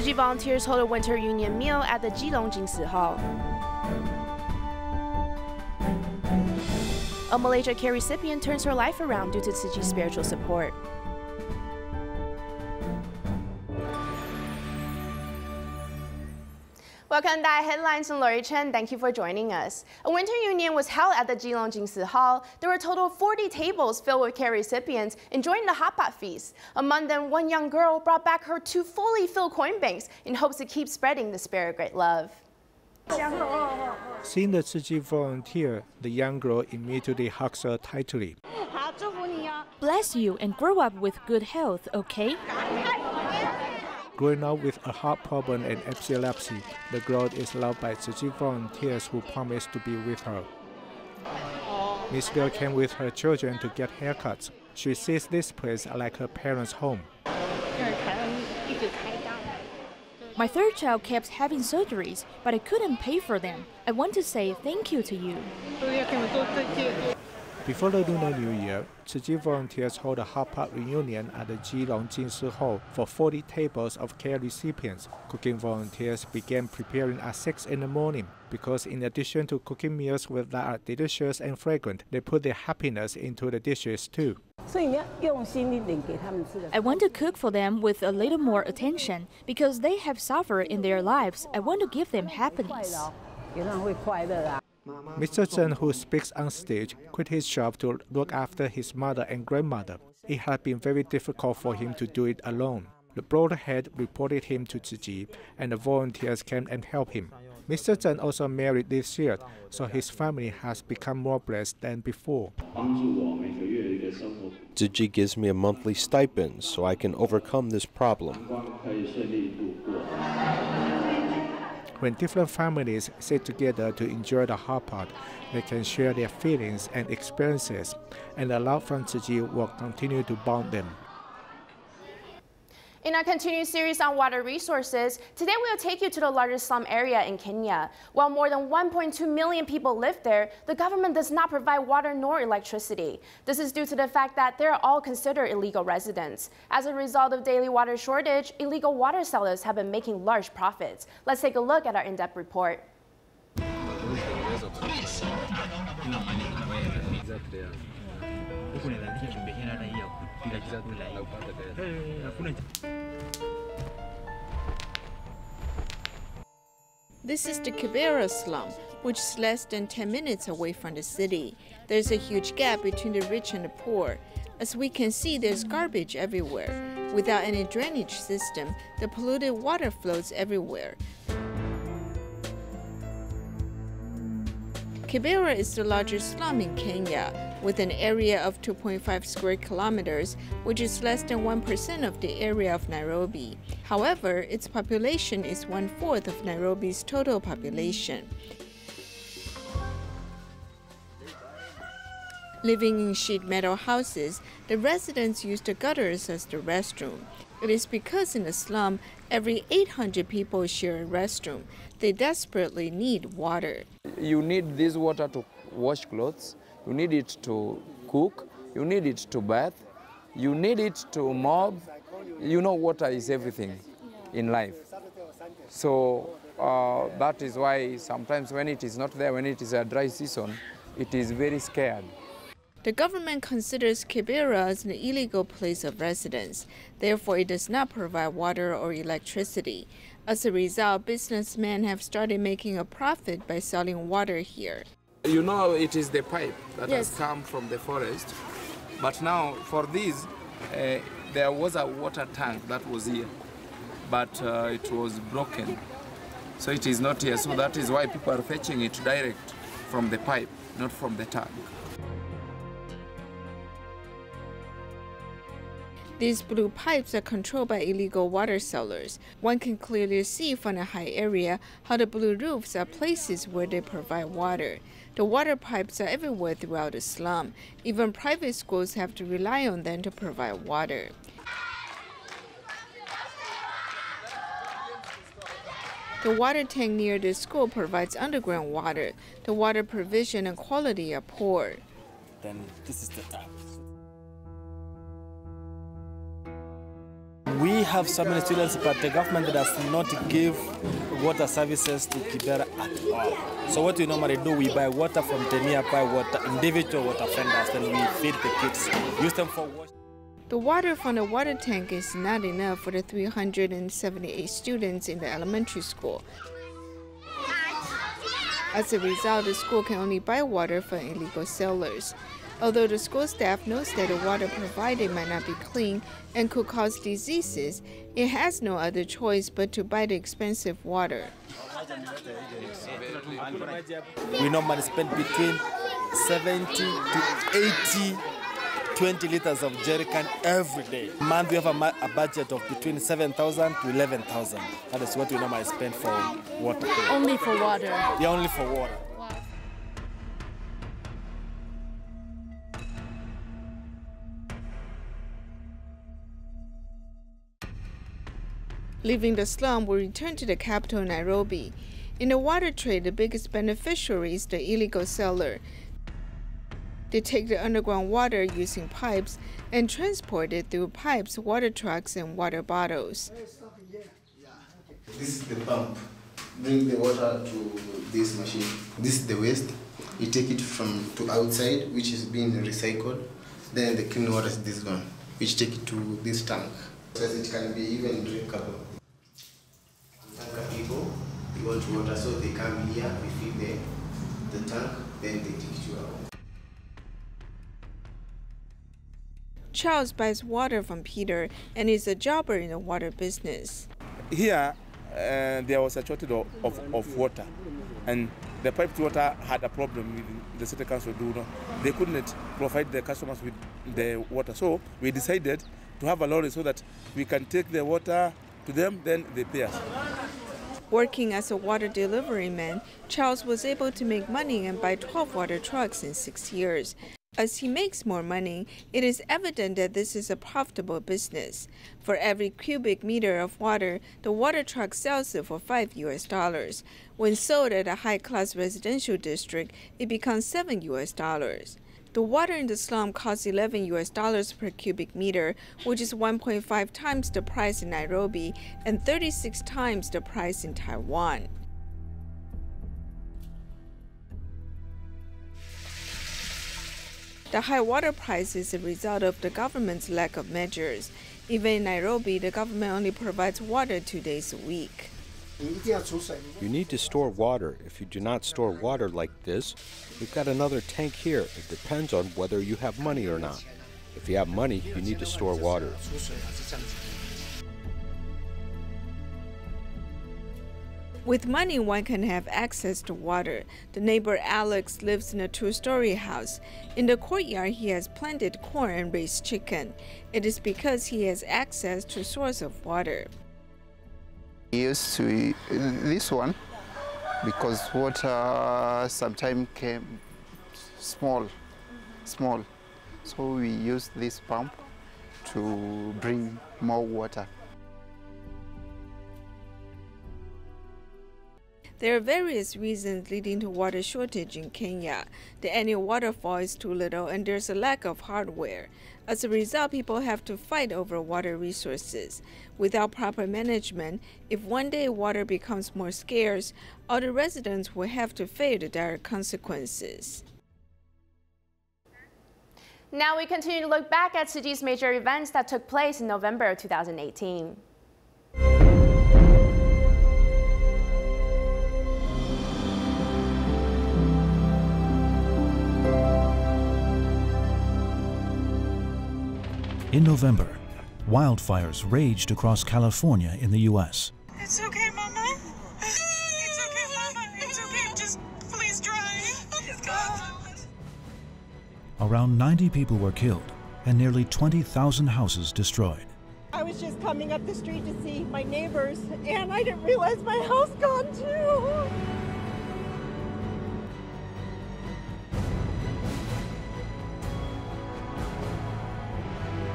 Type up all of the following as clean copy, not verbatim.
Chi volunteers hold a winter reunion meal at the Keelung Jing Si Hall. A Malaysia care recipient turns her life around due to Tzu Chi's spiritual support. Welcome to DaAi Headlines, and Lori Chen. Thank you for joining us. A winter reunion was held at the Keelung Jing Si Hall. There were a total of 40 tables filled with care recipients enjoying the Hapa feast. Among them, one young girl brought back her 2 fully filled coin banks in hopes to keep spreading the spirit of great love. Seeing the Tzu Chi volunteer, the young girl immediately hugs her tightly. Bless you and grow up with good health, okay? Growing up with a heart problem and epilepsy, the girl is loved by Tzu Chi volunteers who promise to be with her. Miss Girl came with her children to get haircuts. She sees this place like her parents' home. My 3rd child kept having surgeries, but I couldn't pay for them. I want to say thank you to you. Before the Lunar New Year, Tzu Chi volunteers hold a Hapa Reunion at the Keelung Jing Si Hall for 40 tables of care recipients. Cooking volunteers began preparing at 6 in the morning because in addition to cooking meals that are delicious and fragrant, they put their happiness into the dishes too. I want to cook for them with a little more attention because they have suffered in their lives. I want to give them happiness. Mr. Chen, who speaks on stage, quit his job to look after his mother and grandmother. It had been very difficult for him to do it alone. The broadhead reported him to Tzu Chi, and the volunteers came and helped him. Mr. Chen also married this year, so his family has become more blessed than before. Tzu Chi gives me a monthly stipend so I can overcome this problem. When different families sit together to enjoy the hot pot, they can share their feelings and experiences, and the love from Tzu Chi will continue to bond them. In our continuing series on water resources, today we'll take you to the largest slum area in Kenya. While more than 1.2 million people live there, the government does not provide water nor electricity. This is due to the fact that they're all considered illegal residents. As a result of daily water shortage, illegal water sellers have been making large profits. Let's take a look at our in-depth report. This is the Kibera slum, which is less than 10 minutes away from the city. There's a huge gap between the rich and the poor. As we can see, there's garbage everywhere. Without any drainage system, the polluted water flows everywhere. Kibera is the largest slum in Kenya, with an area of 2.5 square kilometers, which is less than 1% of the area of Nairobi. However, its population is 1/4 of Nairobi's total population. Living in sheet metal houses, the residents use the gutters as the restroom. It is because in the slum, every 800 people share a restroom. They desperately need water. You need this water to wash clothes, you need it to cook, you need it to bath, you need it to mop. You know, water is everything in life. So that is why sometimes when it is not there, when it is a dry season, it is very scared. The government considers Kibera as an illegal place of residence. Therefore, it does not provide water or electricity. As a result, businessmen have started making a profit by selling water here. You know, it is the pipe that has come from the forest. But now, for this, there was a water tank that was here, but it was broken. So it is not here. So that is why people are fetching it direct from the pipe, not from the tank. These blue pipes are controlled by illegal water sellers. One can clearly see from a high area how the blue roofs are places where they provide water. The water pipes are everywhere throughout the slum. Even private schools have to rely on them to provide water. The water tank near the school provides underground water. The water provision and quality are poor. Then this is the tap. We have so many students, but the government does not give water services to Kibera at all. So what we normally do, we buy water from the nearby individual water vendors, and we feed the kids, use them for wash. The water from the water tank is not enough for the 378 students in the elementary school. As a result, the school can only buy water from illegal sellers. Although the school staff knows that the water provided might not be clean and could cause diseases, it has no other choice but to buy the expensive water. We normally spend between 70 to 80 20 liters of jerrycan every day. A month we have a budget of between 7,000 to 11,000. That is what we normally spend for water. Only for water? Yeah, only for water. Wow. Leaving the slum, we return to the capital, Nairobi. In the water trade, the biggest beneficiary is the illegal seller. They take the underground water using pipes and transport it through pipes, water trucks, and water bottles. This is the pump. Bring the water to this machine. This is the waste. You take it to outside, which is being recycled. Then the clean water is this one, which take it to this tank. So it can be even drinkable. Tanker people, they want water, so they come here, we fill the tank, then they take it to our home. Charles buys water from Peter and is a jobber in the water business. Here, there was a shortage of water, and the piped water had a problem with the city council. They couldn't provide the customers with the water, so we decided to have a lorry so that we can take the water to them, then they pay us. Working as a water delivery man, Charles was able to make money and buy 12 water trucks in 6 years. As he makes more money, it is evident that this is a profitable business. For every cubic meter of water, the water truck sells it for $5. When sold at a high-class residential district, it becomes $7. The water in the slum costs $11 per cubic meter, which is 1.5 times the price in Nairobi and 36 times the price in Taiwan. The high water price is a result of the government's lack of measures. Even in Nairobi, the government only provides water 2 days a week. You need to store water. If you do not store water like this, we've got another tank here. It depends on whether you have money or not. If you have money, you need to store water. With money, one can have access to water. The neighbor Alex lives in a 2-story house. In the courtyard, he has planted corn and raised chicken. It is because he has access to a source of water. We used to this one because water sometimes came small. So we use this pump to bring more water. There are various reasons leading to water shortage in Kenya. The annual waterfall is too little and there's a lack of hardware. As a result, people have to fight over water resources. Without proper management, if one day water becomes more scarce, all the residents will have to face the dire consequences. Now we continue to look back at Tzu Chi's major events that took place in November of 2018. In November, wildfires raged across California in the U.S. It's okay, Mama. It's okay, Mama. It's okay. Just please drive. It's gone. Around 90 people were killed and nearly 20,000 houses destroyed. I was just coming up the street to see my neighbors, and I didn't realize my house gone too.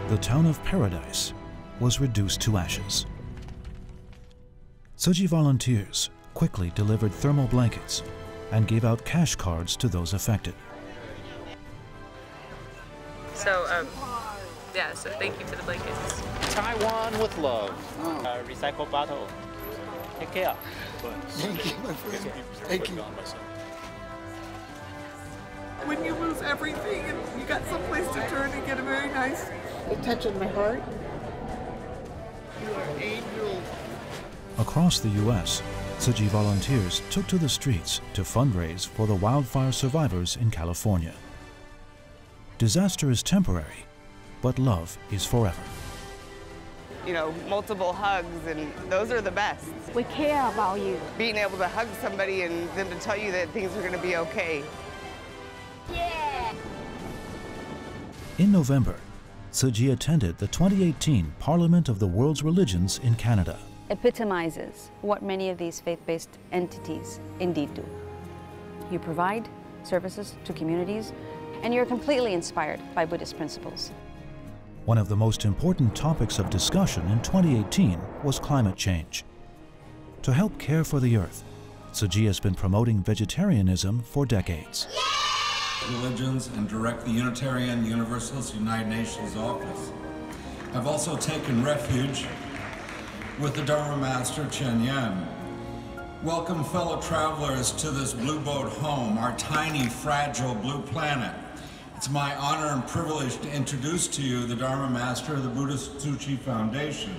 The town of Paradise was reduced to ashes. Tzu Chi volunteers quickly delivered thermal blankets and gave out cash cards to those affected. So Yeah, so thank you for the blankets. Taiwan with love. Recycle bottle. Take care. Thank you, my friend. Thank you. When you lose everything and you got someplace to turn and get a very nice... It touches my heart. You are an angel. Across the U.S., Tzu Chi volunteers took to the streets to fundraise for the wildfire survivors in California. Disaster is temporary, but love is forever. You know, multiple hugs, and those are the best. We care about you. Being able to hug somebody and them to tell you that things are going to be okay. Yeah! In November, Tzu Chi attended the 2018 Parliament of the World's Religions in Canada. Epitomizes what many of these faith-based entities indeed do. You provide services to communities, and you're completely inspired by Buddhist principles. One of the most important topics of discussion in 2018 was climate change. To help care for the earth, Tzu Chi has been promoting vegetarianism for decades. Religions and direct the Unitarian Universalist United Nations office. I've also taken refuge with the Dharma Master Chen Yen. Welcome, fellow travelers, to this blue boat home, our tiny, fragile blue planet. It's my honor and privilege to introduce to you the Dharma Master of the Buddhist Tzu Chi Foundation.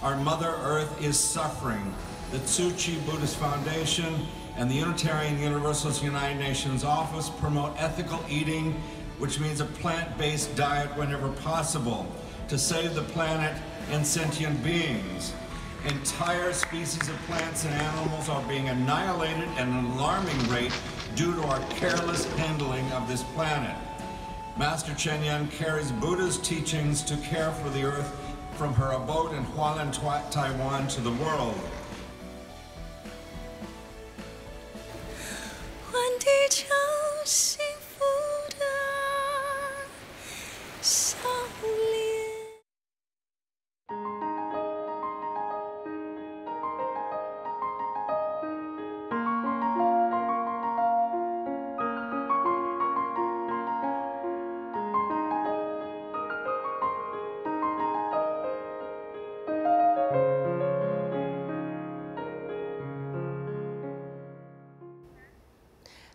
Our Mother Earth is suffering. The Tzu Chi Buddhist Foundation and the Unitarian Universalist United Nations Office promote ethical eating, which means a plant-based diet whenever possible, to save the planet and sentient beings. Entire species of plants and animals are being annihilated at an alarming rate due to our careless handling of this planet. Master Chen Yen carries Buddha's teachings to care for the earth from her abode in Hualien, Taiwan to the world.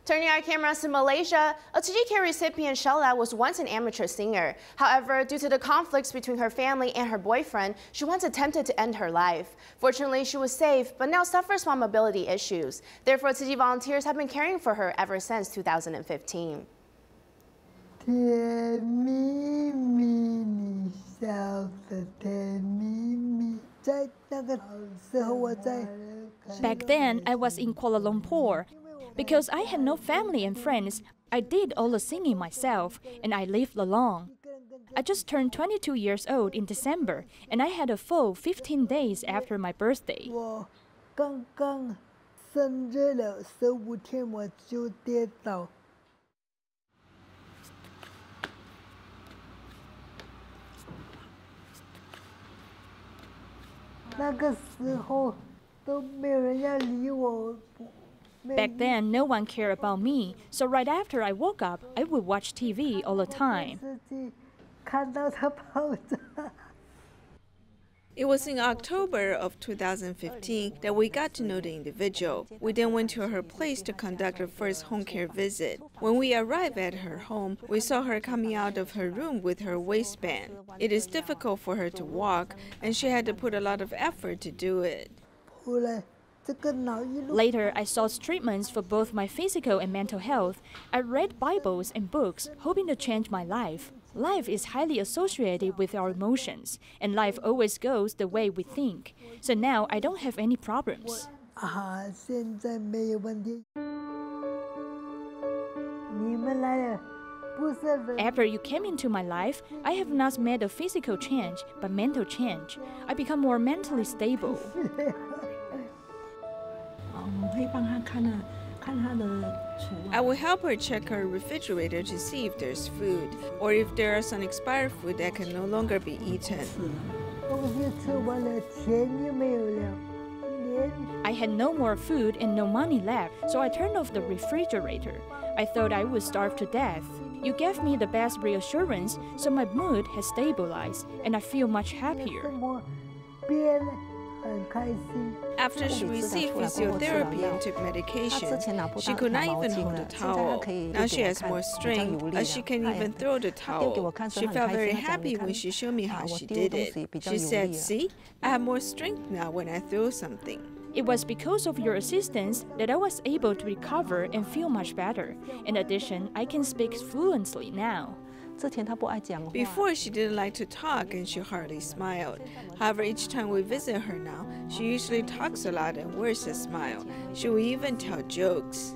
Turning our cameras to Malaysia, a Tzu Chi recipient Sheila was once an amateur singer. However, due to the conflicts between her family and her boyfriend, she once attempted to end her life. Fortunately, she was safe, but now suffers from mobility issues. Therefore, Tzu Chi volunteers have been caring for her ever since 2015. Back then, I was in Kuala Lumpur. Because I had no family and friends, I did all the singing myself, and I lived alone. I just turned 22 years old in December, and I had a full 15 days after my birthday. Back then, no one cared about me, so right after I woke up, I would watch TV all the time. It was in October of 2015 that we got to know the individual. We then went to her place to conduct our first home care visit. When we arrived at her home, we saw her coming out of her room with her waistband. It is difficult for her to walk, and she had to put a lot of effort to do it. Later, I sought treatments for both my physical and mental health. I read Bibles and books, hoping to change my life. Life is highly associated with our emotions, and life always goes the way we think. So now I don't have any problems. After you came into my life, I have not made a physical change, but mental change. I become more mentally stable. I will help her check her refrigerator to see if there's food, or if there are some expired food that can no longer be eaten. I had no more food and no money left, so I turned off the refrigerator. I thought I would starve to death. You gave me the best reassurance, so my mood has stabilized and I feel much happier. After she received physiotherapy and took medication, she could not even hold a towel. Now she has more strength, as she can even throw the towel. She felt very happy when she showed me how she did it. She said, "See, I have more strength now when I throw something." It was because of your assistance that I was able to recover and feel much better. In addition, I can speak fluently now. Before, she didn't like to talk and she hardly smiled. However, each time we visit her now, she usually talks a lot and wears a smile. She will even tell jokes.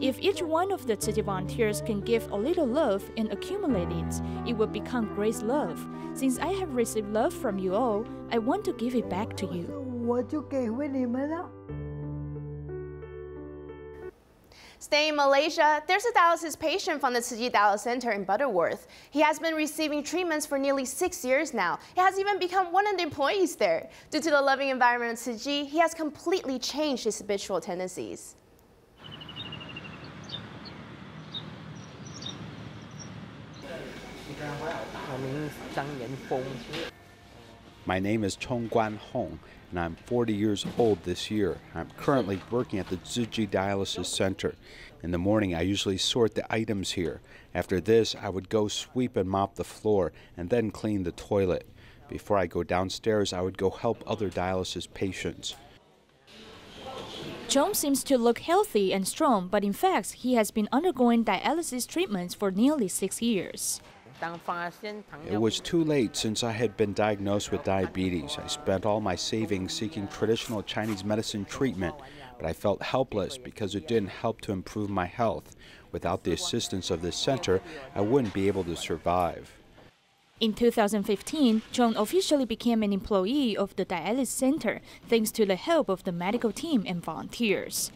If each one of the Tzu Chi volunteers can give a little love and accumulate it, it will become great love. Since I have received love from you all, I want to give it back to you. Staying in Malaysia, there's a dialysis patient from the Tzu Chi Dialysis Center in Butterworth. He has been receiving treatments for nearly 6 years now. He has even become one of the employees there. Due to the loving environment of Tzu Chi, he has completely changed his habitual tendencies. My name is Chong Guan Hong, and I'm 40 years old this year. I'm currently working at the Tzu Chi Dialysis Center. In the morning, I usually sort the items here. After this, I would go sweep and mop the floor, and then clean the toilet. Before I go downstairs, I would go help other dialysis patients. Chong seems to look healthy and strong, but in fact, he has been undergoing dialysis treatments for nearly 6 years. It was too late since I had been diagnosed with diabetes. I spent all my savings seeking traditional Chinese medicine treatment, but I felt helpless because it didn't help to improve my health. Without the assistance of this center, I wouldn't be able to survive. In 2015, Chong officially became an employee of the dialysis center thanks to the help of the medical team and volunteers.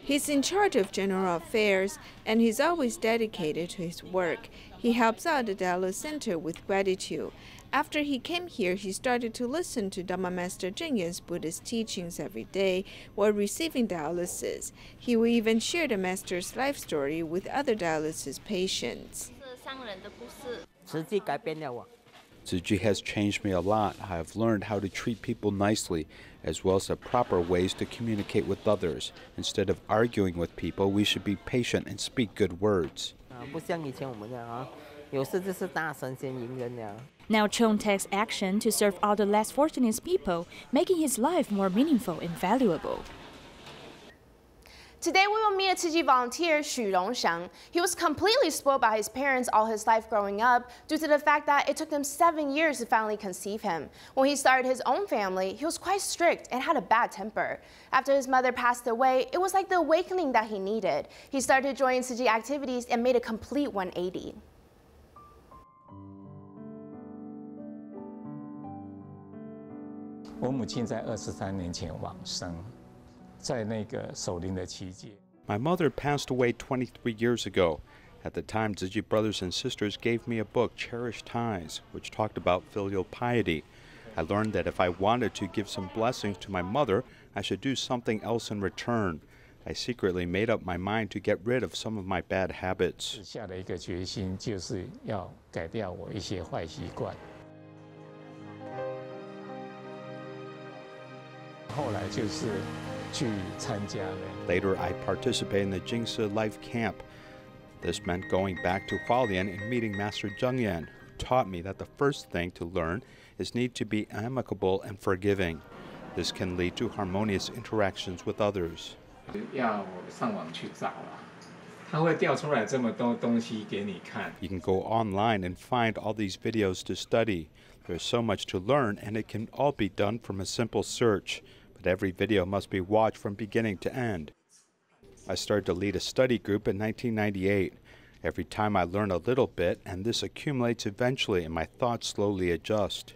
He's in charge of general affairs, and he's always dedicated to his work. He helps out the dialysis center with gratitude. After he came here, he started to listen to Dharma Master Zheng Yan's Buddhist teachings every day while receiving dialysis. He will even share the master's life story with other dialysis patients. Tzu Chi has changed me a lot. I have learned how to treat people nicely, as well as the proper ways to communicate with others. Instead of arguing with people, we should be patient and speak good words. Now Chong takes action to serve other less fortunate people, making his life more meaningful and valuable. Today we will meet a Tzu Chi volunteer,雪隆Xiang. He was completely spoiled by his parents all his life growing up due to the fact that it took them 7 years to finally conceive him. When he started his own family, he was quite strict and had a bad temper. After his mother passed away, it was like the awakening that he needed. He started joining Tzu Chi activities and made a complete 180. My mother passed away 23 years ago. At the time, Tzu Chi brothers and sisters gave me a book, Cherished Ties, which talked about filial piety. I learned that if I wanted to give some blessings to my mother, I should do something else in return. I secretly made up my mind to get rid of some of my bad habits. Later, I participated in the Jing Si Life Camp. This meant going back to Hualien and meeting Master Zheng Yan, who taught me that the first thing to learn is need to be amicable and forgiving. This can lead to harmonious interactions with others. You can go online and find all these videos to study. There's so much to learn, and it can all be done from a simple search. But every video must be watched from beginning to end. I started to lead a study group in 1998. Every time I learn a little bit, and this accumulates eventually, and my thoughts slowly adjust.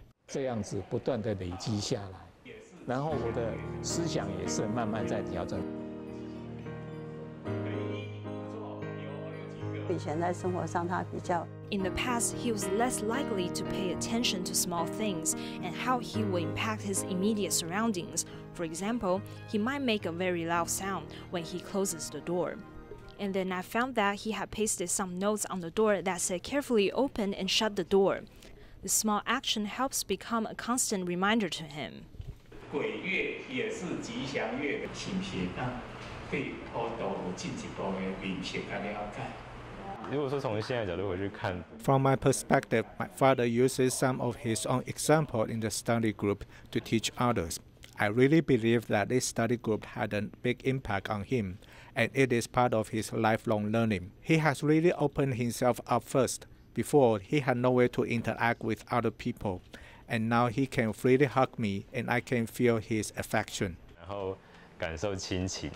In the past, he was less likely to pay attention to small things and how he will impact his immediate surroundings. For example, he might make a very loud sound when he closes the door. And then I found that he had pasted some notes on the door that said carefully open and shut the door. This small action helps become a constant reminder to him. 鬼月也是吉祥月，是不是？那对好多有进一步的明显嘅了解。 From my perspective, my father uses some of his own example in the study group to teach others. I really believe that this study group had a big impact on him, and it is part of his lifelong learning. He has really opened himself up first. Before, he had no way to interact with other people, and now he can freely hug me, and I can feel his affection. 然后感受亲情。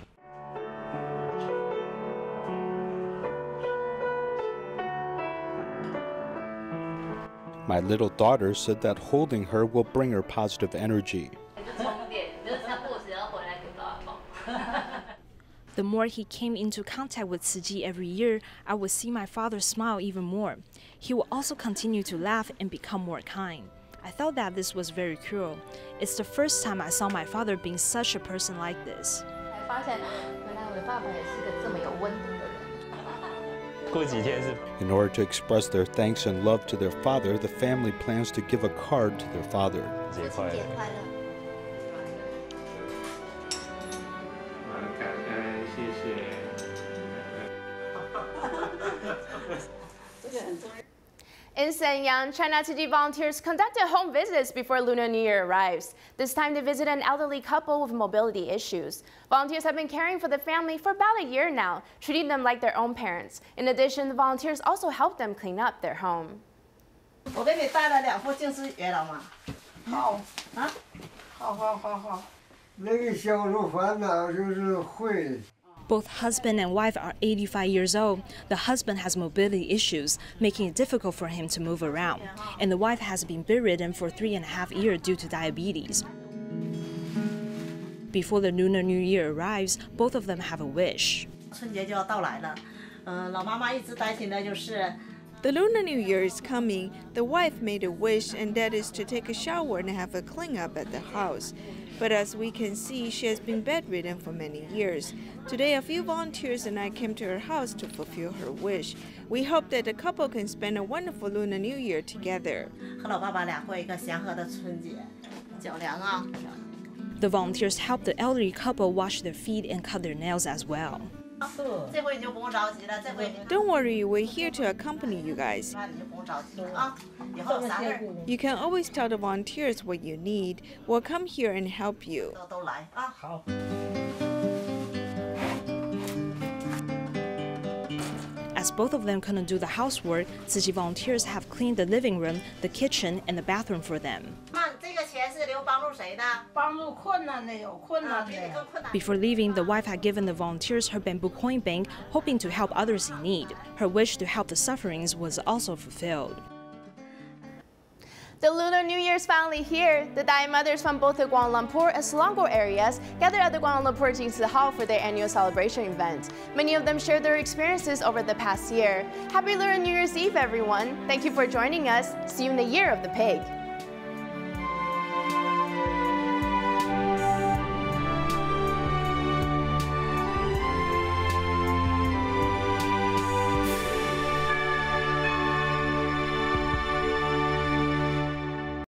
My little daughter said that holding her will bring her positive energy. The more he came into contact with Tzu Chi every year, I would see my father smile even more. He would also continue to laugh and become more kind. I thought that this was very cruel. It's the first time I saw my father being such a person like this. In order to express their thanks and love to their father, the family plans to give a card to their father. In Shenyang, China Tzu Chi volunteers conducted home visits before Lunar New Year arrives. This time they visited an elderly couple with mobility issues. Volunteers have been caring for the family for about a year now, treating them like their own parents. In addition, the volunteers also help them clean up their home. 我给你带了2副近视眼了嘛。好啊，好。那个小时候烦恼就是会。 Both husband and wife are 85 years old. The husband has mobility issues, making it difficult for him to move around. And the wife has been bedridden for 3.5 years due to diabetes. Before the Lunar New Year arrives, both of them have a wish. 春节就要到来了，老妈妈一直担心的就是。 The Lunar New Year is coming. The wife made a wish, and that is to take a shower and have a clean-up at the house. But as we can see, she has been bedridden for many years. Today, a few volunteers and I came to her house to fulfill her wish. We hope that the couple can spend a wonderful Lunar New Year together. 和老爸爸俩过一个祥和的春节，脚凉啊。 The volunteers help the elderly couple wash their feet and cut their nails as well. Don't worry, we're here to accompany you guys. You can always tell the volunteers what you need. We'll come here and help you. As both of them couldn't do the housework, Tzu Chi volunteers have cleaned the living room, the kitchen, and the bathroom for them. Before leaving, the wife had given the volunteers her bamboo coin bank, hoping to help others in need. Her wish to help the sufferings was also fulfilled. The Lunar New Year is finally here. The DaAi mothers from both the Kuala Lumpur and Selangor areas gathered at the Kuala Lumpur Jing Si Hall for their annual celebration event. Many of them shared their experiences over the past year. Happy Lunar New Year's Eve, everyone. Thank you for joining us. See you in the Year of the Pig.